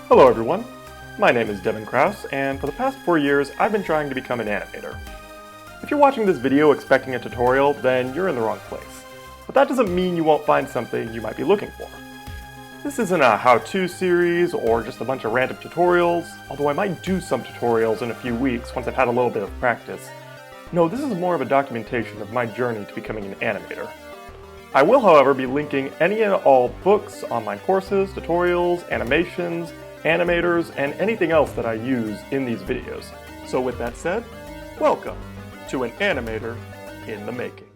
Hello everyone, my name is Devin Krause, and for the past 4 years I've been trying to become an animator. If you're watching this video expecting a tutorial, then you're in the wrong place. But that doesn't mean you won't find something you might be looking for. This isn't a how-to series or just a bunch of random tutorials, although I might do some tutorials in a few weeks once I've had a little bit of practice. No, this is more of a documentation of my journey to becoming an animator. I will, however, be linking any and all books, online courses, tutorials, animations, animators, and anything else that I use in these videos. So with that said, welcome to An Animator in the Making.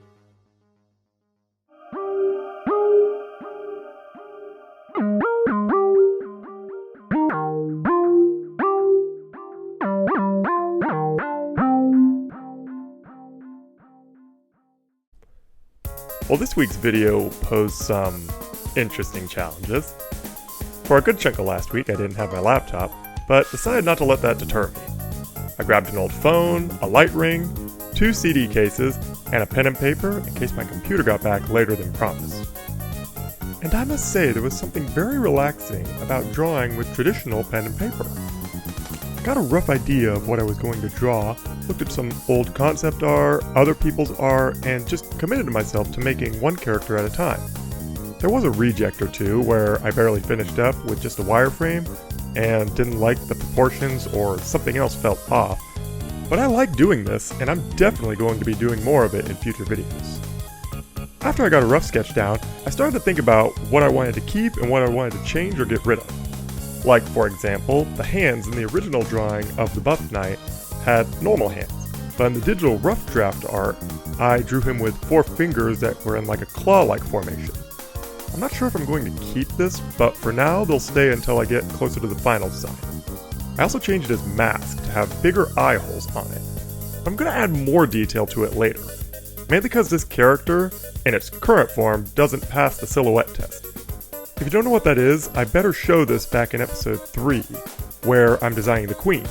Well, this week's video posed some interesting challenges. For a good chunk of last week, I didn't have my laptop, but decided not to let that deter me. I grabbed an old phone, a light ring, 2 CD cases, and a pen and paper in case my computer got back later than promised. And I must say there was something very relaxing about drawing with traditional pen and paper. I got a rough idea of what I was going to draw, looked at some old concept art, other people's art, and just committed myself to making one character at a time. There was a reject or two where I barely finished up with just a wireframe and didn't like the proportions or something else felt off. But I like doing this, and I'm definitely going to be doing more of it in future videos. After I got a rough sketch down, I started to think about what I wanted to keep and what I wanted to change or get rid of. Like, for example, the hands in the original drawing of the Buff Knight had normal hands, but in the digital rough draft art, I drew him with 4 fingers that were in like a claw-like formation. I'm not sure if I'm going to keep this, but for now they'll stay until I get closer to the final design. I also changed his mask to have bigger eye holes on it. I'm going to add more detail to it later, mainly because this character, in its current form, doesn't pass the silhouette test. If you don't know what that is, I better show this back in episode 3, where I'm designing the queen.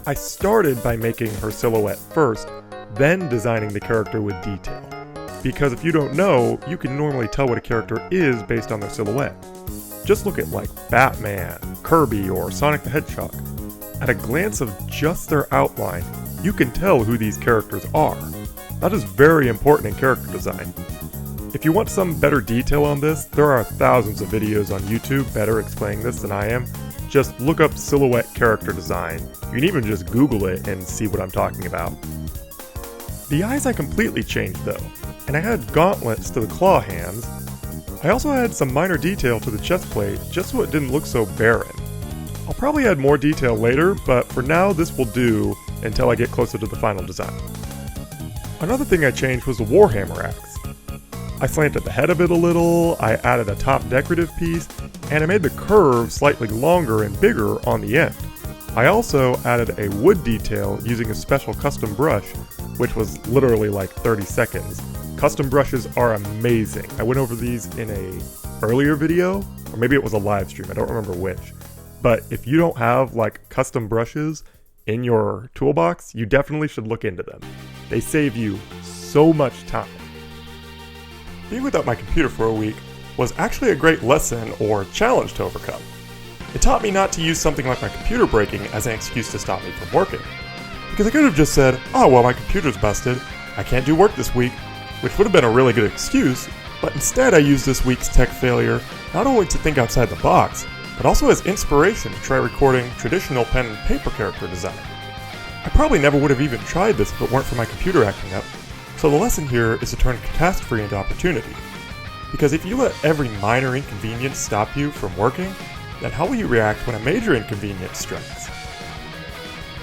I started by making her silhouette first, then designing the character with detail. Because if you don't know, you can normally tell what a character is based on their silhouette. Just look at like Batman, Kirby, or Sonic the Hedgehog. At a glance of just their outline, you can tell who these characters are. That is very important in character design. If you want some better detail on this, there are thousands of videos on YouTube better explaining this than I am. Just look up silhouette character design. You can even just Google it and see what I'm talking about. The eyes I completely changed though, and I had gauntlets to the claw hands. I also added some minor detail to the chest plate just so it didn't look so barren. I'll probably add more detail later, but for now this will do until I get closer to the final design. Another thing I changed was the Warhammer axe. I slanted the head of it a little, I added a top decorative piece, and I made the curve slightly longer and bigger on the end. I also added a wood detail using a special custom brush, which was literally like 30 seconds. Custom brushes are amazing. I went over these in a earlier video, or maybe it was a live stream, I don't remember which. But if you don't have like custom brushes in your toolbox, you definitely should look into them. They save you so much time. Being without my computer for a week was actually a great lesson or challenge to overcome. It taught me not to use something like my computer breaking as an excuse to stop me from working. Because I could have just said, oh well, my computer's busted, I can't do work this week, which would have been a really good excuse, but instead I used this week's tech failure not only to think outside the box, but also as inspiration to try recording traditional pen and paper character design. I probably never would have even tried this if it weren't for my computer acting up, so the lesson here is to turn catastrophe into opportunity. Because if you let every minor inconvenience stop you from working, then how will you react when a major inconvenience strikes?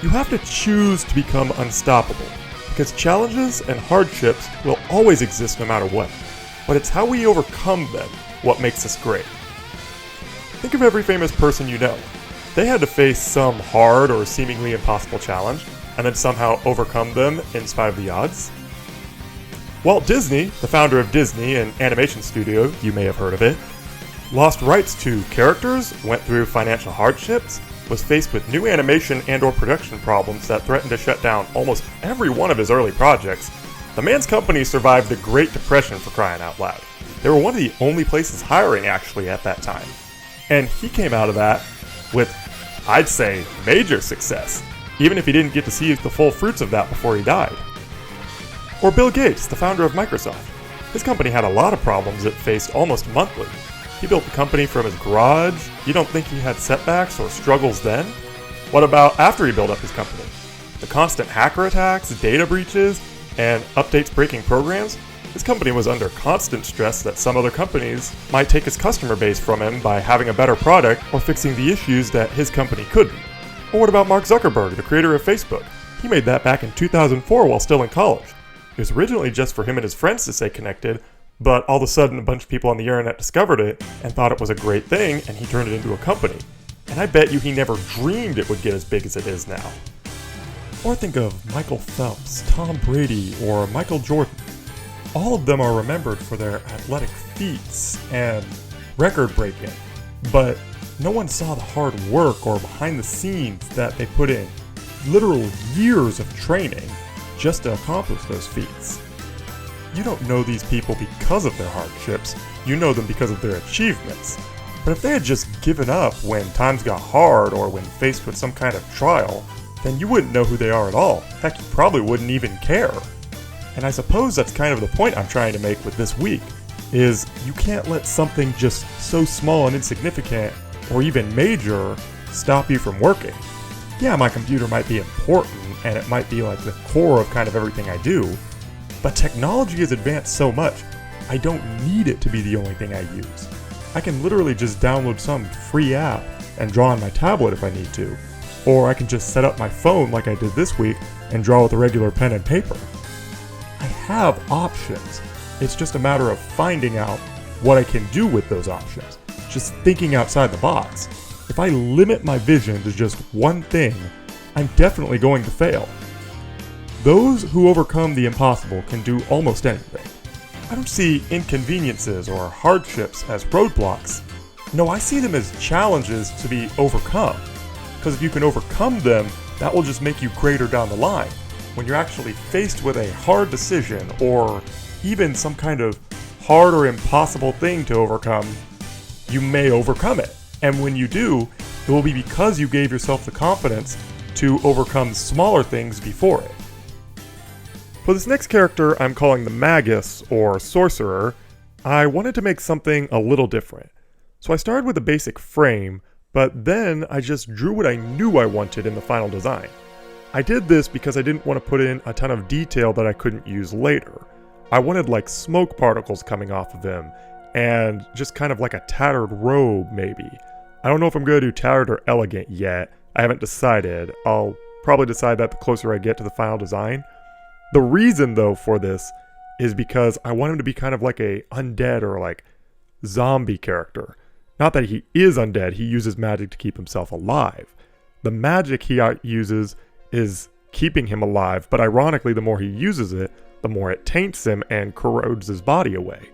You have to choose to become unstoppable, because challenges and hardships will always exist no matter what, but it's how we overcome them what makes us great. Think of every famous person you know. They had to face some hard or seemingly impossible challenge, and then somehow overcome them in spite of the odds. Walt Disney, the founder of Disney, an animation studio, you may have heard of it, lost rights to characters, went through financial hardships, was faced with new animation and/or production problems that threatened to shut down almost every one of his early projects. The man's company survived the Great Depression, for crying out loud. They were one of the only places hiring, actually, at that time. And he came out of that with I'd say major success, even if he didn't get to see the full fruits of that before he died. Or Bill Gates, the founder of Microsoft. His company had a lot of problems it faced almost monthly. He built the company from his garage. You don't think he had setbacks or struggles then? What about after he built up his company? The constant hacker attacks, data breaches, and updates breaking programs? His company was under constant stress that some other companies might take his customer base from him by having a better product or fixing the issues that his company couldn't. Or what about Mark Zuckerberg, the creator of Facebook? He made that back in 2004 while still in college. It was originally just for him and his friends to stay connected, but all of a sudden a bunch of people on the internet discovered it and thought it was a great thing, and he turned it into a company. And I bet you he never dreamed it would get as big as it is now. Or think of Michael Phelps, Tom Brady, or Michael Jordan. All of them are remembered for their athletic feats and record breaking, but no one saw the hard work or behind the scenes that they put in, literal years of training just to accomplish those feats. You don't know these people because of their hardships, you know them because of their achievements. But if they had just given up when times got hard or when faced with some kind of trial, then you wouldn't know who they are at all. Heck, you probably wouldn't even care. And I suppose that's kind of the point I'm trying to make with this week, is you can't let something just so small and insignificant, or even major, stop you from working. Yeah, my computer might be important, and it might be like the core of kind of everything I do, but technology has advanced so much, I don't need it to be the only thing I use. I can literally just download some free app and draw on my tablet if I need to, or I can just set up my phone like I did this week and draw with a regular pen and paper. I have options. It's just a matter of finding out what I can do with those options. Just thinking outside the box. If I limit my vision to just one thing, I'm definitely going to fail. Those who overcome the impossible can do almost anything. I don't see inconveniences or hardships as roadblocks. No, I see them as challenges to be overcome. Because if you can overcome them, that will just make you greater down the line. When you're actually faced with a hard decision or even some kind of hard or impossible thing to overcome, you may overcome it. And when you do, it will be because you gave yourself the confidence to overcome smaller things before it. For this next character I'm calling the Magus, or Sorcerer, I wanted to make something a little different. So I started with a basic frame, but then I just drew what I knew I wanted in the final design. I did this because I didn't want to put in a ton of detail that I couldn't use later. I wanted like smoke particles coming off of him, and just kind of like a tattered robe maybe. I don't know if I'm going to do tattered or elegant yet. I haven't decided. I'll probably decide that the closer I get to the final design. The reason though for this is because I want him to be kind of like a undead or like zombie character. Not that he is undead, he uses magic to keep himself alive. The magic he uses is keeping him alive, but ironically the more he uses it, the more it taints him and corrodes his body away.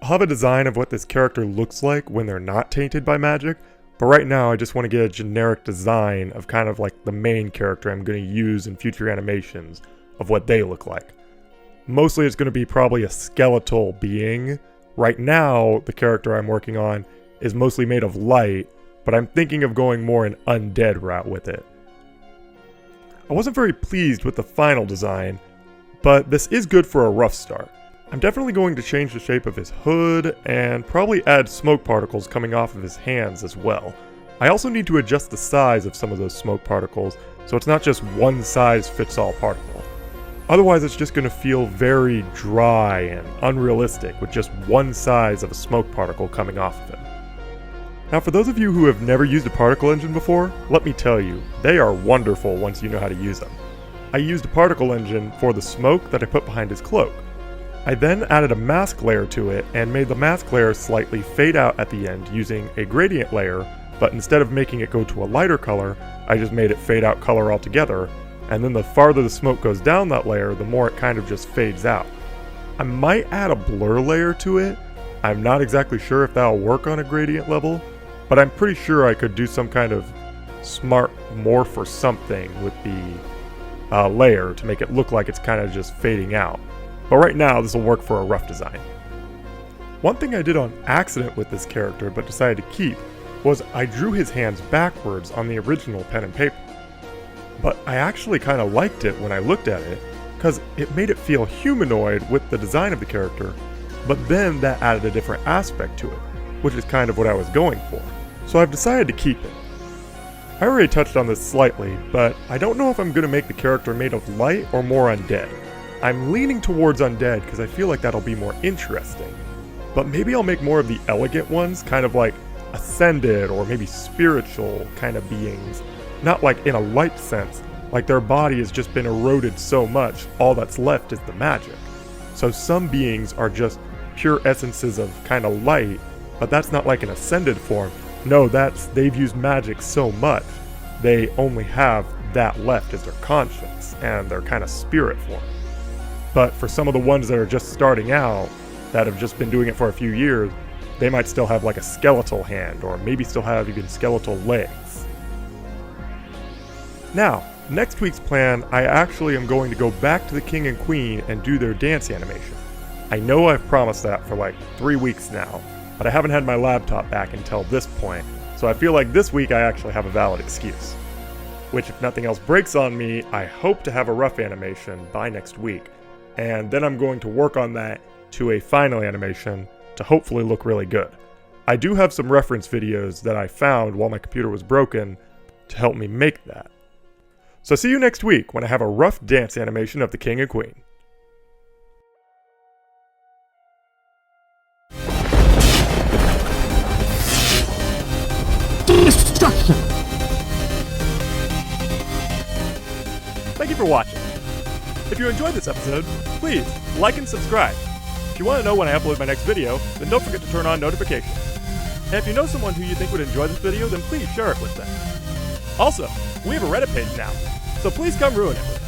I'll have a design of what this character looks like when they're not tainted by magic, but right now I just want to get a generic design of kind of like the main character I'm going to use in future animations of what they look like. Mostly it's going to be probably a skeletal being. Right now, the character I'm working on is mostly made of light, but I'm thinking of going more an undead route with it. I wasn't very pleased with the final design, but this is good for a rough start. I'm definitely going to change the shape of his hood and probably add smoke particles coming off of his hands as well. I also need to adjust the size of some of those smoke particles so it's not just one size fits all particle. Otherwise it's just going to feel very dry and unrealistic with just one size of a smoke particle coming off of him. Now for those of you who have never used a particle engine before, let me tell you, they are wonderful once you know how to use them. I used a particle engine for the smoke that I put behind his cloak. I then added a mask layer to it and made the mask layer slightly fade out at the end using a gradient layer, but instead of making it go to a lighter color, I just made it fade out color altogether, and then the farther the smoke goes down that layer, the more it kind of just fades out. I might add a blur layer to it. I'm not exactly sure if that'll work on a gradient level, but I'm pretty sure I could do some kind of smart morph or something with the layer to make it look like it's kind of just fading out. But right now, this will work for a rough design. One thing I did on accident with this character, but decided to keep, was I drew his hands backwards on the original pen and paper. But I actually kind of liked it when I looked at it, because it made it feel humanoid with the design of the character, but then that added a different aspect to it, which is kind of what I was going for. So I've decided to keep it. I already touched on this slightly, but I don't know if I'm going to make the character made of light or more undead. I'm leaning towards undead because I feel like that'll be more interesting. But maybe I'll make more of the elegant ones, kind of like ascended or maybe spiritual kind of beings. Not like in a light sense, like their body has just been eroded so much, all that's left is the magic. So some beings are just pure essences of kind of light, but that's not like an ascended form. No, they've used magic so much, they only have that left as their conscience and their kind of spirit form. But for some of the ones that are just starting out, that have just been doing it for a few years, they might still have like a skeletal hand, or maybe still have even skeletal legs. Now, next week's plan, I actually am going to go back to the King and Queen and do their dance animation. I know I've promised that for like 3 weeks now, but I haven't had my laptop back until this point, so I feel like this week I actually have a valid excuse. Which, if nothing else breaks on me, I hope to have a rough animation by next week, and then I'm going to work on that to a final animation to hopefully look really good. I do have some reference videos that I found while my computer was broken to help me make that. So see you next week when I have a rough dance animation of the King and Queen. Destruction! Thank you for watching. If you enjoyed this episode, please like and subscribe. If you want to know when I upload my next video, then don't forget to turn on notifications. And if you know someone who you think would enjoy this video, then please share it with them. Also, we have a Reddit page now, so please come ruin it with us.